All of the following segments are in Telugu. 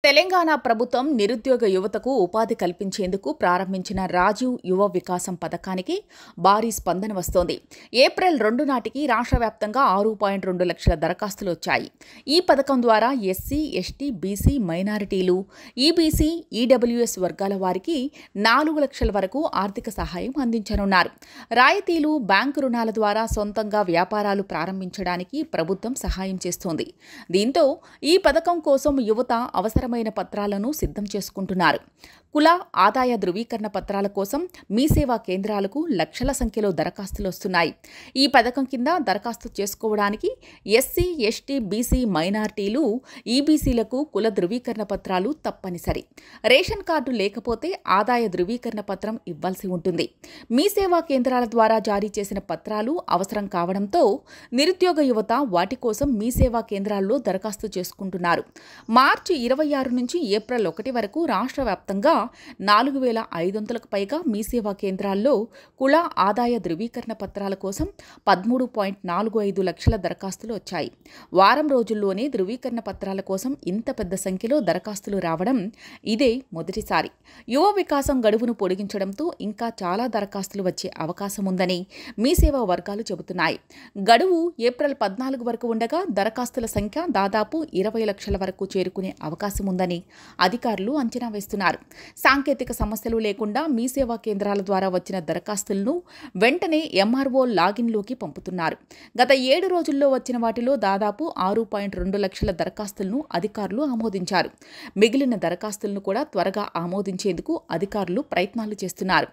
తెలంగాణ ప్రభుత్వం నిరుద్యోగ యువతకు ఉపాధి కల్పించేందుకు ప్రారంభించిన రాజీవ్ యువ వికాసం పథకానికి భారీ స్పందన వస్తోంది. ఏప్రిల్ 2 నాటికి రాష్ట్ర వ్యాప్తంగా 6.2 లక్షల దరఖాస్తులు వచ్చాయి. ఈ పథకం ద్వారా ఎస్సీ, ఎస్టీ, బీసీ, మైనారిటీలు, ఈబీసీ, ఈడబ్ల్యూఎస్ వర్గాల వారికి 4 లక్షల వరకు ఆర్థిక సహాయం అందించనున్నారు. రాయితీలు, బ్యాంకు రుణాల ద్వారా సొంతంగా వ్యాపారాలు ప్రారంభించడానికి ప్రభుత్వం సహాయం చేస్తోంది. దీంతో ఈ పథకం కోసం యువత అవసరమైన పత్రాలను సిద్ధం చేసుకుంటున్నారు. కుల, ఆదాయ ధృవీకరణ పత్రాల కోసం మీ సేవా కేంద్రాలకు లక్షల సంఖ్యలో దరఖాస్తులు వస్తున్నాయి. ఈ పథకం కింద దరఖాస్తు చేసుకోవడానికి ఎస్సీ, ఎస్టీ, బీసీ, మైనారిటీలు, ఈబీసీలకు కుల ధృవీకరణ పత్రాలు తప్పనిసరి. రేషన్ కార్డు లేకపోతే ఆదాయ ధృవీకరణ పత్రం ఇవ్వాల్సి ఉంటుంది. మీ సేవా కేంద్రాల ద్వారా జారీ చేసిన పత్రాలు అవసరం కావడంతో నిరుద్యోగ యువత వాటి కోసం మీ సేవా కేంద్రాల్లో దరఖాస్తు చేసుకుంటున్నారు. మార్చి 26 నుంచి ఏప్రిల్ 1 వరకు రాష్ట్ర వ్యాప్తంగా 4,500కు పైగా మీ సేవా కేంద్రాల్లో కుల, ఆదాయ ధృవీకరణ పత్రాల కోసం 13.45 లక్షల దరఖాస్తులు వచ్చాయి. వారం రోజుల్లోనే ధృవీకరణ పత్రాల కోసం ఇంత పెద్ద సంఖ్యలో దరఖాస్తులు రావడం ఇదే మొదటిసారి. యువ వికాసం గడువును పొడిగించడంతో ఇంకా చాలా దరఖాస్తులు వచ్చే అవకాశం ఉందని మీ సేవా వర్గాలు చెబుతున్నాయి. గడువు ఏప్రిల్ 14 వరకు ఉండగా దరఖాస్తుల సంఖ్య దాదాపు 20 లక్షల వరకు చేరుకునే అవకాశం ఉందని అధికారులు అంచనా వేస్తున్నారు. సాంకేతిక సమస్యలు లేకుండా మీ సేవా కేంద్రాల ద్వారా వచ్చిన దరఖాస్తులను వెంటనే ఎంఆర్ఓ లాగిన్లోకి పంపుతున్నారు. గత 7 రోజుల్లో వచ్చిన వాటిలో దాదాపు 6.2 లక్షల దరఖాస్తులను అధికారులు ఆమోదించారు. మిగిలిన దరఖాస్తులను కూడా త్వరగా ఆమోదించేందుకు అధికారులు ప్రయత్నాలు చేస్తున్నారు.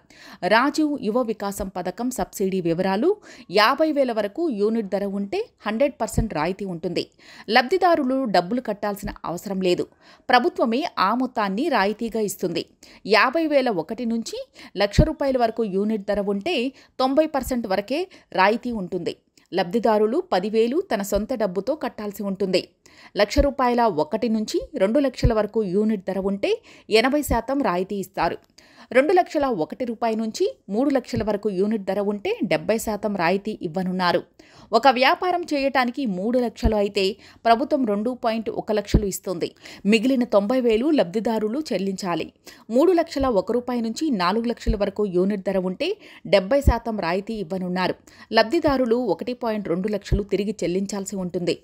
రాజీవ్ యువ వికాసం పథకం సబ్సిడీ వివరాలు: 50,000 వరకు యూనిట్ ధర ఉంటే 100% రాయితీ ఉంటుంది. లబ్ధిదారులు డబ్బులు కట్టాల్సిన అవసరం లేదు. ప్రభుత్వమే ఆ మొత్తాన్ని రాయితీగా ఇస్తుంది. 50,001 నుంచి ₹1,00,000 వరకు యూనిట్ ధర ఉంటే 90% వరకే రాయితీ ఉంటుంది. లబ్ధిదారులు 10,000 తన సొంత డబ్బుతో కట్టాల్సి ఉంటుంది. ₹1,00,000 నుంచి 2 లక్షల వరకు యూనిట్ ధర ఉంటే 80% రాయితీ ఇస్తారు. ₹2,01 నుంచి 3 లక్షల వరకు యూనిట్ ధర ఉంటే 70% రాయితీ ఇవ్వనున్నారు. ఒక వ్యాపారం చేయటానికి 3 లక్షలు అయితే ప్రభుత్వం 2.1 లక్షలు ఇస్తుంది. మిగిలిన 90,000 లబ్ధిదారులు చెల్లించాలి. ₹3,01 నుంచి 4 లక్షల వరకు యూనిట్ ధర ఉంటే 70% రాయితీ ఇవ్వనున్నారు. లబ్ధిదారులు 1.2 లక్షలు తిరిగి చెల్లించాల్సి ఉంటుంది.